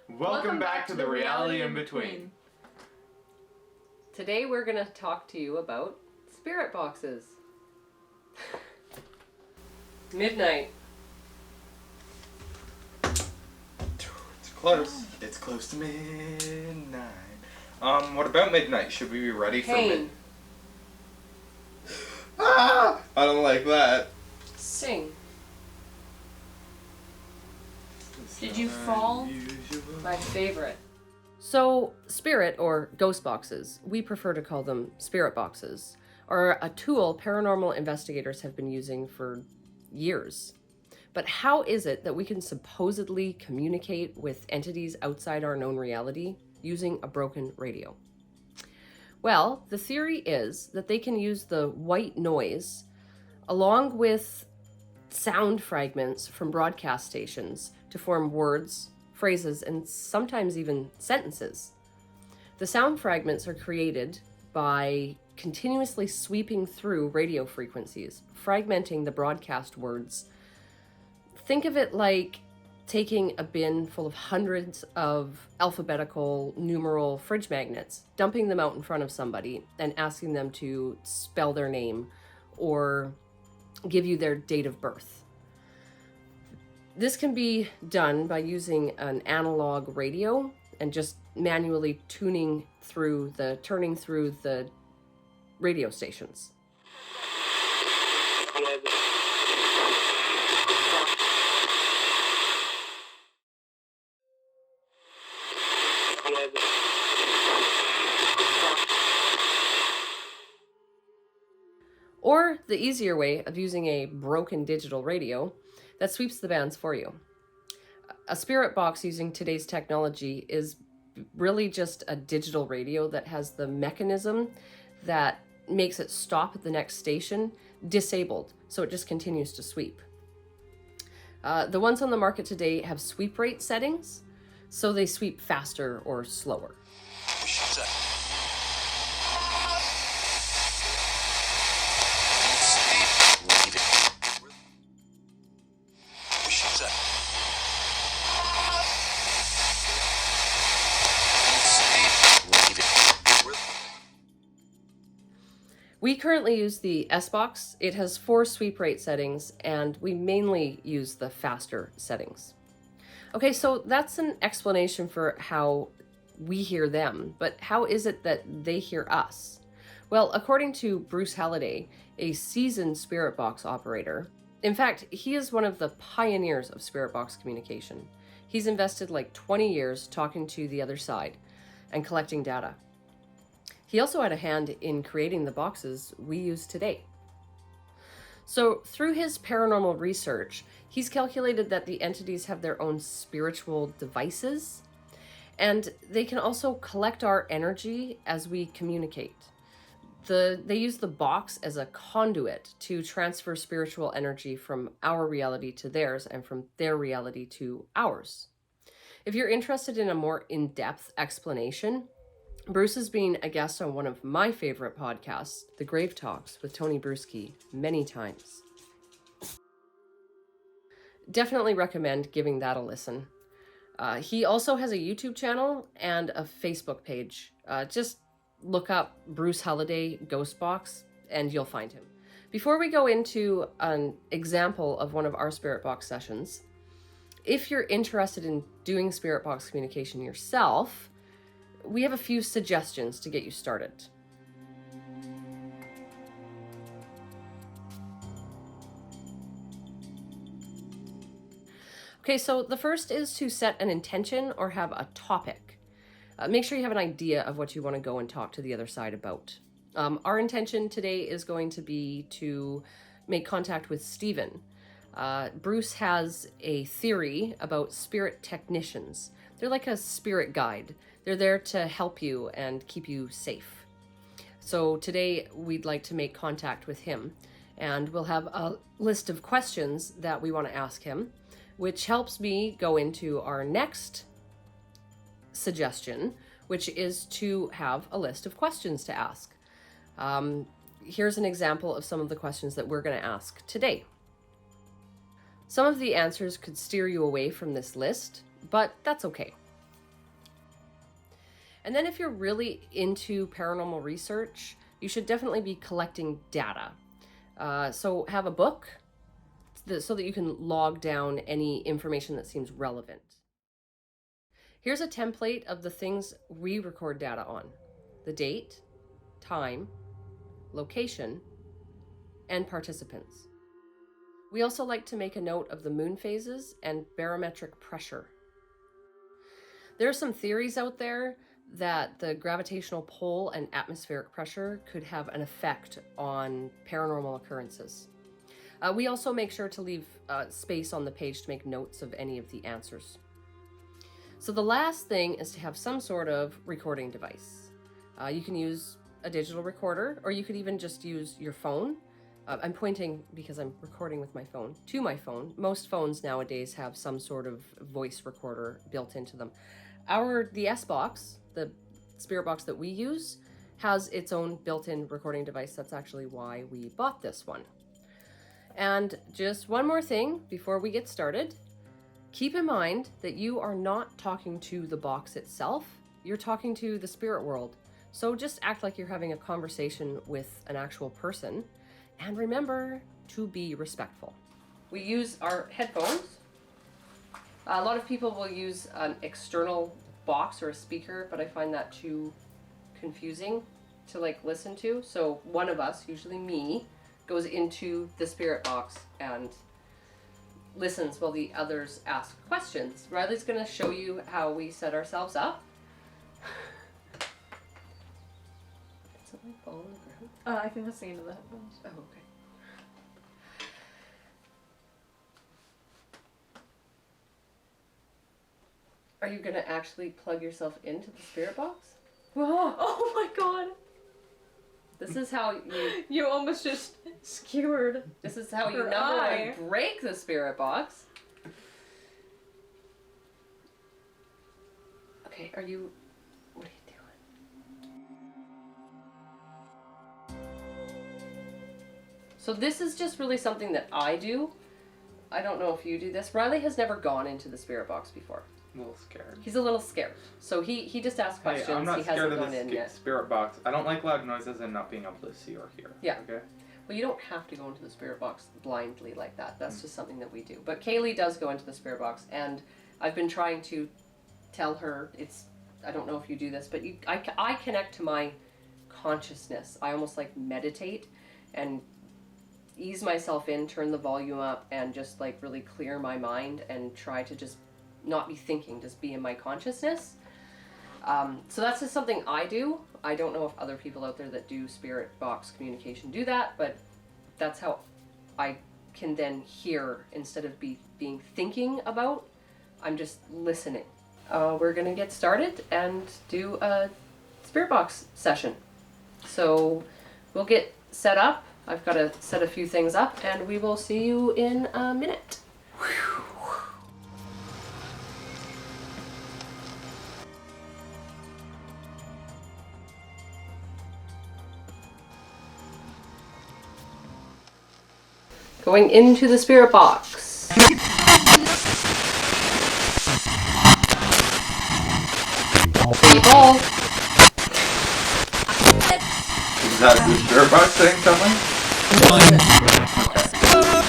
Welcome back to the reality in between. Today we're going to talk to you about spirit boxes. Midnight. It's close. It's close to midnight. What about midnight? Should we be ready for Pain. Ah! I don't like that. Sing. Did you fall? My favorite. So, spirit or ghost boxes, we prefer to call them spirit boxes, are a tool paranormal investigators have been using for years. But how is it that we can supposedly communicate with entities outside our known reality using a broken radio? Well, the theory is that they can use the white noise along with sound fragments from broadcast stations to form words, phrases, and sometimes even sentences. The sound fragments are created by continuously sweeping through radio frequencies, fragmenting the broadcast words. Think of it like taking a bin full of hundreds of alphabetical numeral fridge magnets, dumping them out in front of somebody and asking them to spell their name or give you their date of birth. This can be done by using an analog radio and just manually turning through the radio stations. Or the easier way of using a broken digital radio that sweeps the bands for you. A spirit box using today's technology is really just a digital radio that has the mechanism that makes it stop at the next station disabled, so it just continues to sweep. The ones on the market today have sweep rate settings, so they sweep faster or slower. We currently use the S-Box. It has 4 sweep rate settings, and we mainly use the faster settings. Okay, so that's an explanation for how we hear them, but how is it that they hear us? Well, according to Bruce Halliday, a seasoned spirit box operator, in fact, he is one of the pioneers of spirit box communication. He's invested like 20 years talking to the other side and collecting data. He also had a hand in creating the boxes we use today. So through his paranormal research, he's calculated that the entities have their own spiritual devices, and they can also collect our energy as we communicate. They use the box as a conduit to transfer spiritual energy from our reality to theirs and from their reality to ours. If you're interested in a more in-depth explanation, Bruce has been a guest on one of my favorite podcasts, The Grave Talks with Tony Bruschi, many times. Definitely recommend giving that a listen. He also has a YouTube channel and a Facebook page. Just look up Bruce Halliday Ghost Box and you'll find him. Before we go into an example of one of our spirit box sessions, if you're interested in doing spirit box communication yourself, we have a few suggestions to get you started. Okay, so the first is to set an intention or have a topic. Make sure you have an idea of what you want to go and talk to the other side about. Our intention today is going to be to make contact with Stephen. Bruce has a theory about spirit technicians. They're like a spirit guide. They're there to help you and keep you safe. So today we'd like to make contact with him, and we'll have a list of questions that we want to ask him, which helps me go into our next suggestion, which is to have a list of questions to ask. Here's an example of some of the questions that we're going to ask today. Some of the answers could steer you away from this list, but that's okay. And then if you're really into paranormal research, you should definitely be collecting data. So have a book so that you can log down any information that seems relevant. Here's a template of the things we record data on: the date, time, location, and participants. We also like to make a note of the moon phases and barometric pressure. There are some theories out there that the gravitational pull and atmospheric pressure could have an effect on paranormal occurrences. We also make sure to leave space on the page to make notes of any of the answers. So the last thing is to have some sort of recording device. You can use a digital recorder, or you could even just use your phone. I'm pointing, because I'm recording with my phone, to my phone. Most phones nowadays have some sort of voice recorder built into them. The S-Box, the spirit box that we use, has its own built-in recording device. That's actually why we bought this one. And just one more thing before we get started. Keep in mind that you are not talking to the box itself. You're talking to the spirit world. So just act like you're having a conversation with an actual person. And remember to be respectful. We use our headphones. A lot of people will use an external box or a speaker, but I find that too confusing to listen to. So one of us, usually me, goes into the spirit box and listens while the others ask questions. Riley's going to show you how we set ourselves up. Did something fall on the ground? I think that's the end of the headphones. Oh, okay. Are you gonna actually plug yourself into the spirit box? Whoa! Oh my god! This is how you... You almost just skewered. This is how you Her number eye. one break the spirit box. Okay, what are you doing? So this is just really something that I do. I don't know if you do this. Riley has never gone into the spirit box before. A little scared. He's a little scared. So he just asks questions. Hey, I'm not he scared hasn't of gone the in yet. spirit box. I don't like loud noises and not being able to see or hear. Yeah. Okay. Well, you don't have to go into the spirit box blindly like that. That's just something that we do. But Kaylee does go into the spirit box, and I've been trying to tell her, I don't know if you do this, but I connect to my consciousness. I almost meditate and ease myself in, turn the volume up, and just really clear my mind and try to just not be thinking, just be in my consciousness. So that's just something I do. I don't know if other people out there that do spirit box communication do that, but that's how I can then hear instead of being thinking about. I'm just listening. We're gonna get started and do a spirit box session. So we'll get set up. I've got to set a few things up, and we will see you in a minute. Going into the spirit box. Is that the spirit box saying something?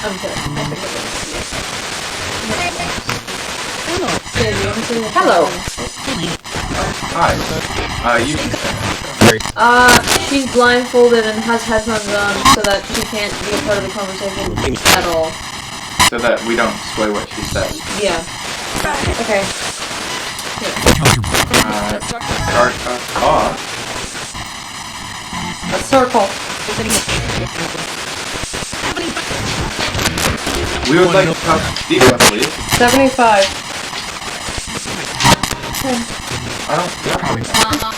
I'm good. Hello. Hi. You can She's blindfolded and has headphones on so that she can't be a part of the conversation at all. so that we don't sway what she says. Yeah. Okay. Start us off. A circle. We would like to talk deeper, please. 75. I don't feel like that.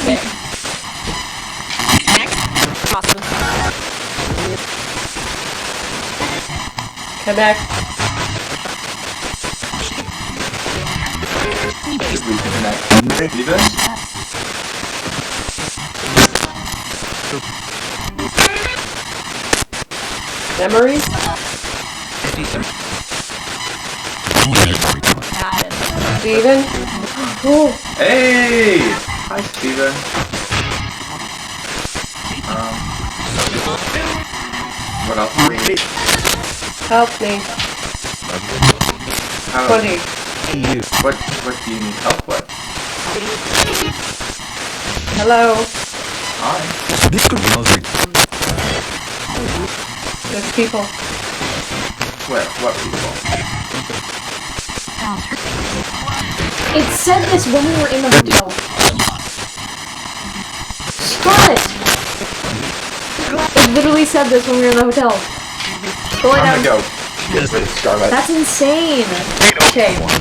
Okay. Connect. Should we connect? See this? Memories? Steven? Cool. Hey! Hi, Steven. What else do we need? Help me. How, Buddy. what do you need help with? Hello. Hi. There's people. Where? What people? It said this when we were in the hotel. Shut! It literally said this when we were in the hotel. Go lay I'm down. gonna go. Get rid of Scarlet. That's insane. Okay. What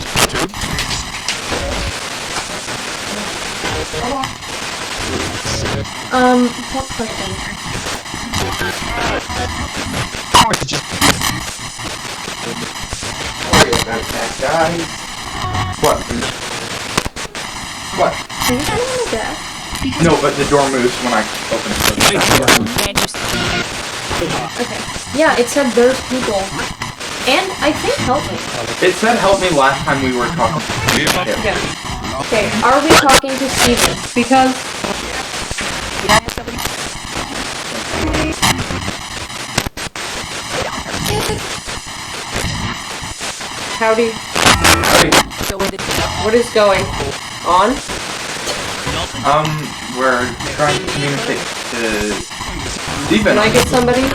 question? Sorry about that, guys. What? What? Are you sitting on the desk? No, but the door moves when I open it. Okay. Yeah, it said there's people. And I think help me. It said help me last time we were talking. Okay. Okay, are we talking to Steven? Because Howdy. Howdy. What is going on? We're trying to communicate to Steven. Can I get somebody? Can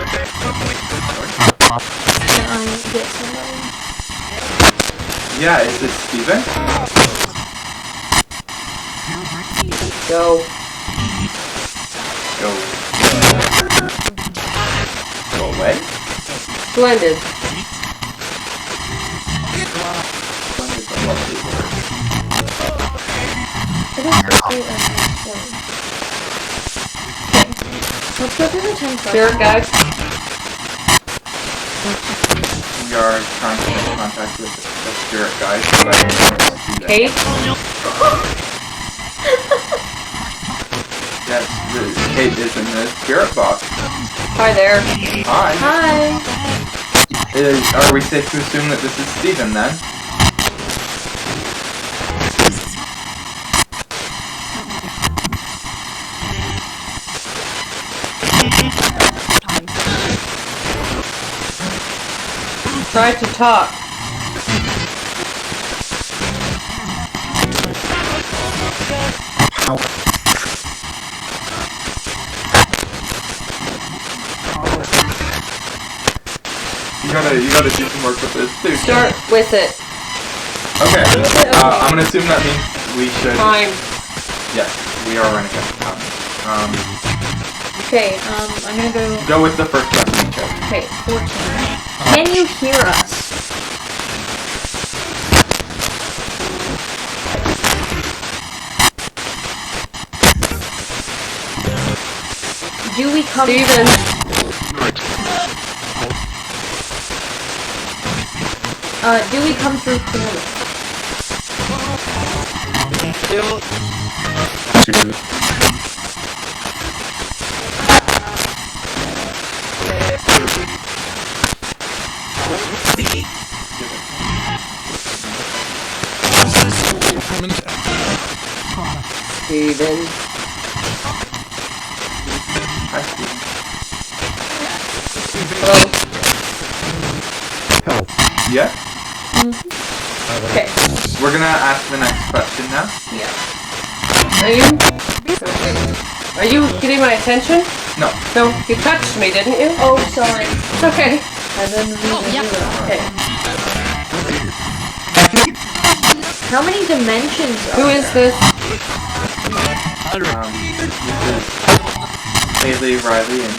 I get somebody? Yeah, is this Steven? Go. Go away? Splendid. It is great. Let's go through the 10 questions. Spirit guide. We are trying to make contact with the spirit guide. Kate. Yes, Kate is in the spirit box. Hi there. Hi. Hi. Are we safe to assume that this is Steven then? Try to talk. You gotta do some work with this too. Start with it. Okay. I'm gonna assume that means we should. Time. Yes, we are running out of time. Okay, I'm gonna Go with the first question you chose. Okay, 14. Can you hear us? Do we come? Steven. Do we come through clearly? Steven. Hi, Steven. Hello. Yeah? Okay. We're gonna ask the next question now. Yeah. Are you getting my attention? No. No, you touched me, didn't you? Oh, sorry. It's okay. I didn't mean to do that. Okay. How many dimensions are Who is there? this? This is Haley, Riley, and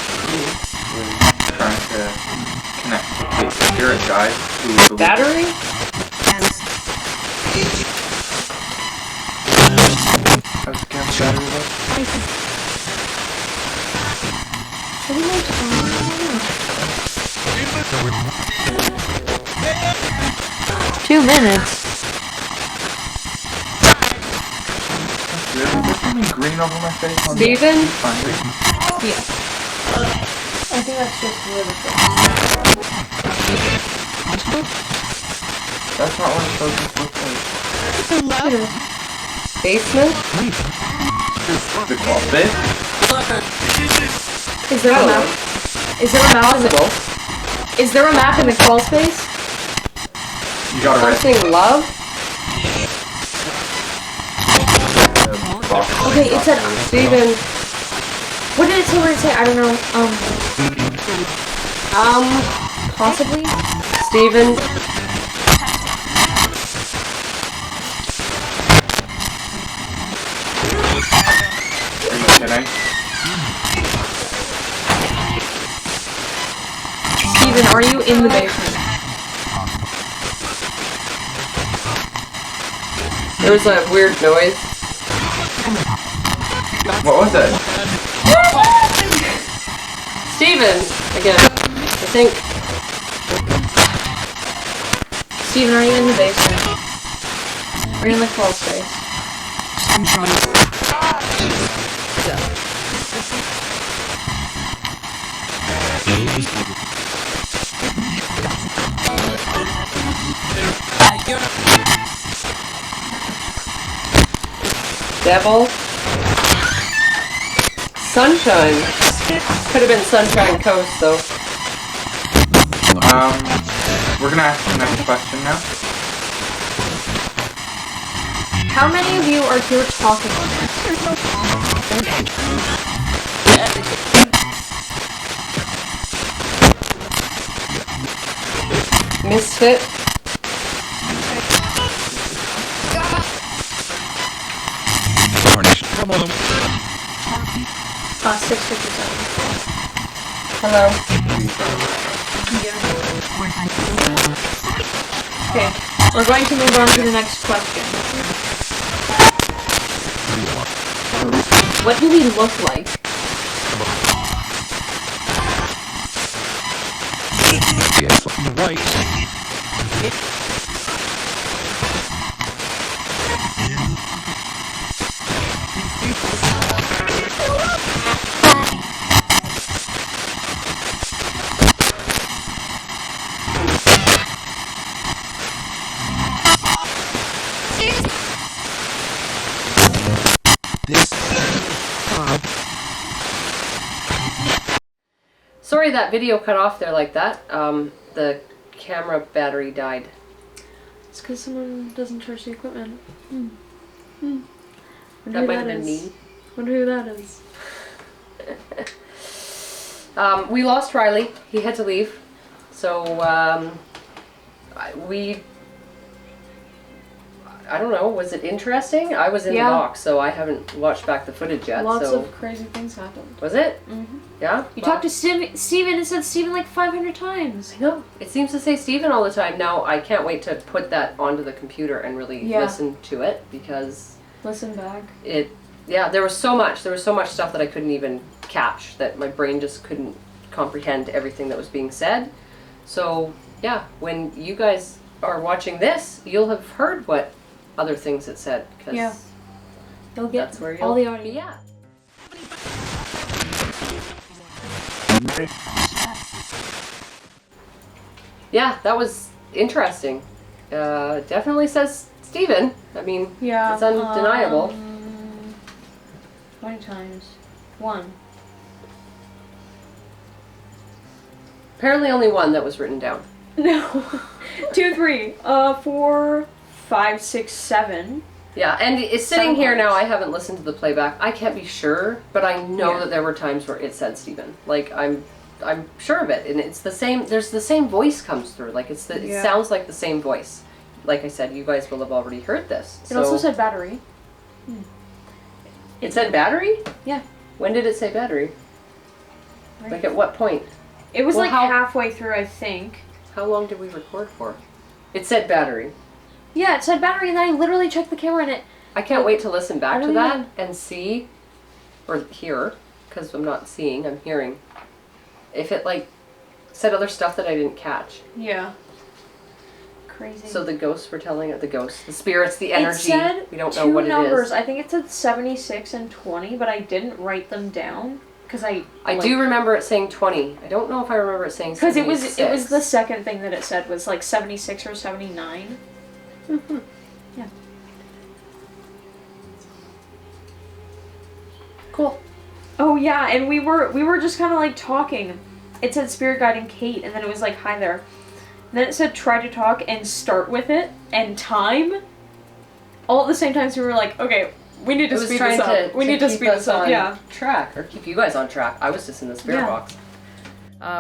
we're trying to connect to Kate's spirit guide, who we believe. Battery? How's the camera battery look? 2 minutes. Really? Is there something green over my face? On Steven? Find it. Yeah. I think that's just where the That's not what it's supposed to look like. Basement? The crawl space? Is there a map? Is there a map in the Is there a map in the crawl space? You got it right. Something love? Okay, it said Steven. What did it say? What did it say? I don't know. Possibly? Steven. Are you kidding? Steven, are you in the basement? There was a weird noise. What was it? Steven! Again, I think. Steven, are you in the basement? Are you in the crawl space? Devil. Sunshine. Could have been Sunshine Coast, though. We're gonna ask the next question now. How many of you are here talking on this? Misfit. 657. Hello. Okay, we're going to move on to the next question. What do we look like? Sorry that video cut off there like that. The camera battery died. It's because someone doesn't charge the equipment. That might have been me. Wonder who that is. We lost Riley. He had to leave. So, I don't know, was it interesting? I was in the box, so I haven't watched back the footage yet. Lots of crazy things happened. Was it? Mm-hmm. Yeah? You talked to Steven, it said Steven like 500 times. I know. It seems to say Steven all the time. Now, I can't wait to put that onto the computer and really listen to it, because... Listen back. Yeah, there was so much stuff that I couldn't even catch, that my brain just couldn't comprehend everything that was being said. So, yeah, when you guys are watching this, you'll have heard what other things it said, because you'll get that's where you'll all the audio. Yeah. Yeah, that was interesting. Definitely says Steven. I mean, it's undeniable. 20 times. 1. Apparently only one that was written down. No. 2, 3, 4, 5, 6, 7. Yeah, and it's sitting here now. I haven't listened to the playback. I can't be sure, but I know that there were times where it said Steven. Like, I'm sure of it, and it's the same. There's the same voice comes through. Like, it sounds like the same voice. Like I said, you guys will have already heard this. It also said battery. It said battery? Yeah. When did it say battery? Right. Like, at what point? It was halfway through, I think. How long did we record for? It said battery. Yeah, it said battery, and then I literally checked the camera and it... I can't wait to listen back to that and see, or hear, because I'm not seeing, I'm hearing, if it, like, said other stuff that I didn't catch. Yeah. Crazy. So the ghosts were telling it, the spirits, the energy, it said we don't know what numbers. it is. I think it said 76 and 20, but I didn't write them down. Because I do remember it saying 20. I don't know if I remember it saying 76. Because it was the second thing that it said was like 76 or 79. Yeah. Cool. Oh yeah, and we were just kind of like talking. It said spirit guide and Kate, and then it was like hi there. And then it said try to talk and start with it and time. All at the same time, so we were like, okay, we need to speed this up. We need to speed this up. Yeah. Track or keep you guys on track. I was just in the spirit Yeah. box.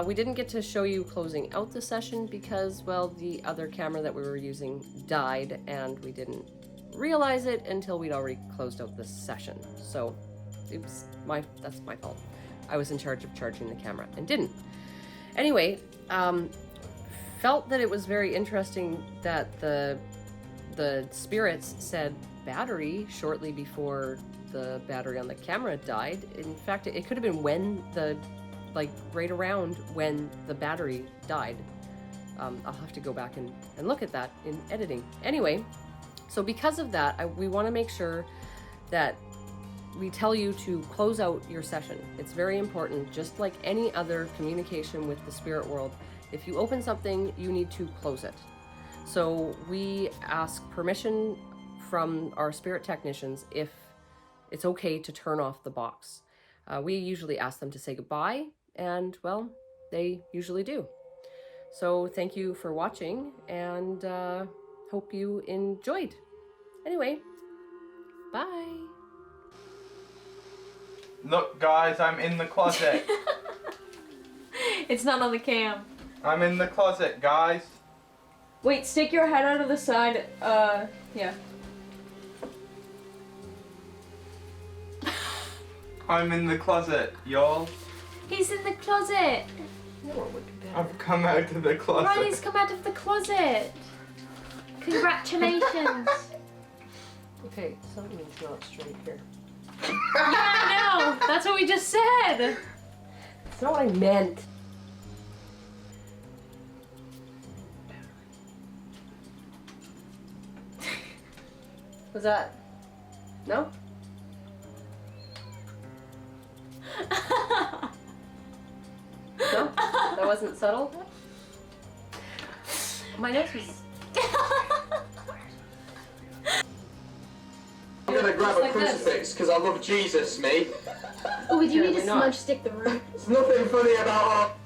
We didn't get to show you closing out the session because, well, the other camera that we were using died, and we didn't realize it until we'd already closed out the session. So, that's my fault. I was in charge of charging the camera and didn't. Anyway, felt that it was very interesting that the spirits said battery shortly before the battery on the camera died. In fact, it could have been when right around when the battery died. I'll have to go back and look at that in editing. Anyway, so because of that, we want to make sure that we tell you to close out your session. It's very important, just like any other communication with the spirit world. If you open something, you need to close it. So we ask permission from our spirit technicians if it's okay to turn off the box. We usually ask them to say goodbye, and well, they usually do. So thank you for watching, and hope you enjoyed. Anyway, bye. Look, guys, I'm in the closet. It's not on the cam. I'm in the closet, guys. Wait, stick your head out of the side. Yeah. I'm in the closet, y'all. He's in the closet. I've come out of the closet. Riley's come out of the closet. Congratulations. Okay, something's not straight here. Yeah, I know. That's what we just said. That's not what I meant. Was that? No? No? That wasn't subtle? My nose was... I'm gonna grab like a crucifix because I love Jesus, me. Oh, would you need to Apparently not. smudge stick the room? There's nothing funny about